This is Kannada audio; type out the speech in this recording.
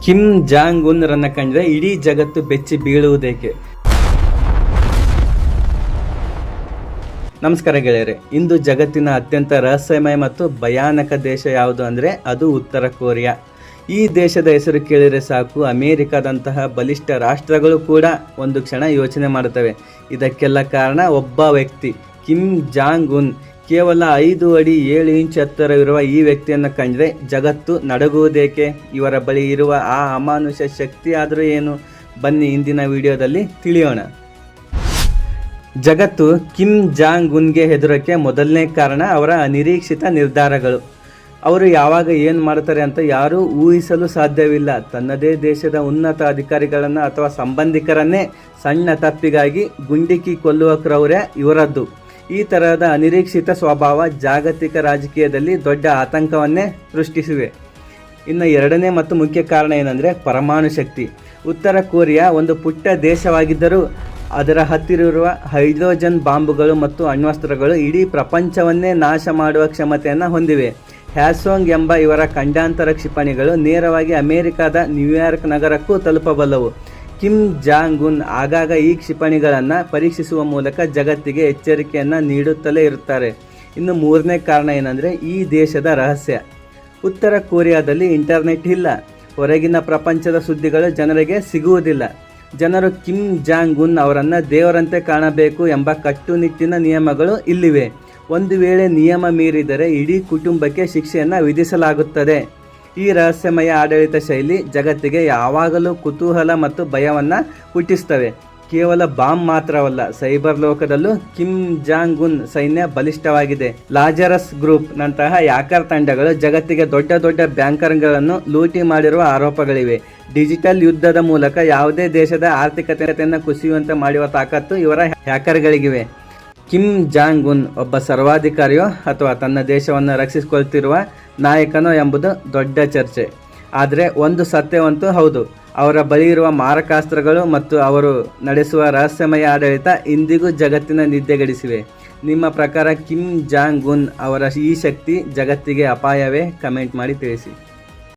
ಕಿಮ್ ಜಾಂಗ್ ಉನ್ ರನ್ನ ಕಂಡ್ರೆ ಇಡೀ ಜಗತ್ತು ಬೆಚ್ಚಿ ಬೀಳುವುದೇಕೆ? ನಮಸ್ಕಾರ ಗೆಳೆಯರೆ, ಇಂದು ಜಗತ್ತಿನ ಅತ್ಯಂತ ರಹಸ್ಯಮಯ ಮತ್ತು ಭಯಾನಕ ದೇಶ ಯಾವುದು ಅಂದರೆ ಅದು ಉತ್ತರ ಕೊರಿಯಾ. ಈ ದೇಶದ ಹೆಸರು ಕೇಳಿದರೆ ಸಾಕು, ಅಮೇರಿಕಾದಂತಹ ಬಲಿಷ್ಠ ರಾಷ್ಟ್ರಗಳು ಕೂಡ ಒಂದು ಕ್ಷಣ ಯೋಚನೆ ಮಾಡುತ್ತವೆ. ಇದಕ್ಕೆಲ್ಲ ಕಾರಣ ಒಬ್ಬ ವ್ಯಕ್ತಿ, ಕಿಮ್ ಜಾಂಗ್ ಉನ್. ಕೇವಲ 5 ಅಡಿ 7 ಇಂಚ್ ಎತ್ತರವಿರುವ ಈ ವ್ಯಕ್ತಿಯನ್ನು ಕಂಡ್ರೆ ಜಗತ್ತು ನಡುಗುವುದೇಕೆ? ಇವರ ಬಳಿ ಇರುವ ಆ ಅಮಾನುಷ ಶಕ್ತಿ ಆದರೂ ಏನು? ಬನ್ನಿ ಇಂದಿನ ವಿಡಿಯೋದಲ್ಲಿ ತಿಳಿಯೋಣ. ಜಗತ್ತು ಕಿಮ್ ಜಾಂಗ್ ಉನ್ಗೆ ಹೆದರೋಕ್ಕೆ ಮೊದಲನೇ ಕಾರಣ ಅವರ ಅನಿರೀಕ್ಷಿತ ನಿರ್ಧಾರಗಳು. ಅವರು ಯಾವಾಗ ಏನು ಮಾಡ್ತಾರೆ ಅಂತ ಯಾರೂ ಊಹಿಸಲು ಸಾಧ್ಯವಿಲ್ಲ. ತನ್ನದೇ ದೇಶದ ಉನ್ನತ ಅಧಿಕಾರಿಗಳನ್ನು ಅಥವಾ ಸಂಬಂಧಿಕರನ್ನೇ ಸಣ್ಣ ತಪ್ಪಿಗಾಗಿ ಗುಂಡಿಕ್ಕಿ ಕೊಲ್ಲುವ ಕ್ರೌರ್ಯ ಇವರದ್ದು. ಈ ತರಹದ ಅನಿರೀಕ್ಷಿತ ಸ್ವಭಾವ ಜಾಗತಿಕ ರಾಜಕೀಯದಲ್ಲಿ ದೊಡ್ಡ ಆತಂಕವನ್ನೇ ಸೃಷ್ಟಿಸಿವೆ. ಇನ್ನು ಎರಡನೇ ಮತ್ತು ಮುಖ್ಯ ಕಾರಣ ಏನಂದರೆ ಪರಮಾಣು ಶಕ್ತಿ. ಉತ್ತರ ಕೊರಿಯಾ ಒಂದು ಪುಟ್ಟ ದೇಶವಾಗಿದ್ದರೂ ಅದರ ಹತ್ತಿರವಿರುವ ಹೈಡ್ರೋಜನ್ ಬಾಂಬುಗಳು ಮತ್ತು ಅಣ್ವಸ್ತ್ರಗಳು ಇಡೀ ಪ್ರಪಂಚವನ್ನೇ ನಾಶ ಮಾಡುವ ಕ್ಷಮತೆಯನ್ನು ಹೊಂದಿವೆ. ಹ್ಯಾಸೋಂಗ್ ಎಂಬ ಇವರ ಖಂಡಾಂತರ ಕ್ಷಿಪಣಿಗಳು ನೇರವಾಗಿ ಅಮೆರಿಕದ ನ್ಯೂಯಾರ್ಕ್ ನಗರಕ್ಕೂ ತಲುಪಬಲ್ಲವು. ಕಿಮ್ ಜಾಂಗ್ ಉನ್ ಆಗಾಗ ಈ ಕ್ಷಿಪಣಿಗಳನ್ನು ಪರೀಕ್ಷಿಸುವ ಮೂಲಕ ಜಗತ್ತಿಗೆ ಎಚ್ಚರಿಕೆಯನ್ನು ನೀಡುತ್ತಲೇ ಇರುತ್ತಾರೆ. ಇನ್ನು ಮೂರನೇ ಕಾರಣ ಏನಂದರೆ ಈ ದೇಶದ ರಹಸ್ಯ. ಉತ್ತರ ಕೊರಿಯಾದಲ್ಲಿ ಇಂಟರ್ನೆಟ್ ಇಲ್ಲ. ಹೊರಗಿನ ಪ್ರಪಂಚದ ಸುದ್ದಿಗಳು ಜನರಿಗೆ ಸಿಗುವುದಿಲ್ಲ. ಜನರು ಕಿಮ್ ಜಾಂಗ್ ಉನ್ ಅವರನ್ನು ದೇವರಂತೆ ಕಾಣಬೇಕು ಎಂಬ ಕಟ್ಟುನಿಟ್ಟಿನ ನಿಯಮಗಳು ಇಲ್ಲಿವೆ. ಒಂದು ವೇಳೆ ನಿಯಮ ಮೀರಿದರೆ ಇಡೀ ಕುಟುಂಬಕ್ಕೆ ಶಿಕ್ಷೆಯನ್ನು ವಿಧಿಸಲಾಗುತ್ತದೆ. ಈ ರಹಸ್ಯಮಯ ಆಡಳಿತ ಶೈಲಿ ಜಗತ್ತಿಗೆ ಯಾವಾಗಲೂ ಕುತೂಹಲ ಮತ್ತು ಭಯವನ್ನು ಹುಟ್ಟಿಸ್ತವೆ. ಕೇವಲ ಬಾಂಬ್ ಮಾತ್ರವಲ್ಲ, ಸೈಬರ್ ಲೋಕದಲ್ಲೂ ಕಿಮ್ ಜಾಂಗ್ ಉನ್ ಸೈನ್ಯ ಬಲಿಷ್ಠವಾಗಿದೆ. ಲಾಜರಸ್ ಗ್ರೂಪ್ ನಂತಹ ಹ್ಯಾಕರ್ ತಂಡಗಳು ಜಗತ್ತಿಗೆ ದೊಡ್ಡ ದೊಡ್ಡ ಬ್ಯಾಂಕರ್ಗಳನ್ನು ಲೂಟಿ ಮಾಡಿರುವ ಆರೋಪಗಳಿವೆ. ಡಿಜಿಟಲ್ ಯುದ್ಧದ ಮೂಲಕ ಯಾವುದೇ ದೇಶದ ಆರ್ಥಿಕತೆಯನ್ನು ಕುಸಿಯುವಂತೆ ಮಾಡುವ ತಾಕತ್ತು ಇವರ ಹ್ಯಾಕರ್ಗಳಿಗಿವೆ. ಕಿಮ್ ಜಾಂಗ್ ಉನ್ ಒಬ್ಬ ಸರ್ವಾಧಿಕಾರಿಯೋ ಅಥವಾ ತನ್ನ ದೇಶವನ್ನು ರಕ್ಷಿಸಿಕೊಳ್ತಿರುವ ನಾಯಕನೋ ಎಂಬುದು ದೊಡ್ಡ ಚರ್ಚೆ. ಆದರೆ ಒಂದು ಸತ್ಯವಂತೂ ಹೌದು, ಅವರ ಬಳಿ ಇರುವ ಮಾರಕಾಸ್ತ್ರಗಳು ಮತ್ತು ಅವರು ನಡೆಸುವ ರಹಸ್ಯಮಯ ಆಡಳಿತ ಇಂದಿಗೂ ಜಗತ್ತಿನ ನಿದ್ದೆಗೆಡಿಸಿವೆ. ನಿಮ್ಮ ಪ್ರಕಾರ ಕಿಮ್ ಜಾಂಗ್ ಉನ್ ಅವರ ಈ ಶಕ್ತಿ ಜಗತ್ತಿಗೆ ಅಪಾಯವೇ? ಕಮೆಂಟ್ ಮಾಡಿ ತಿಳಿಸಿ.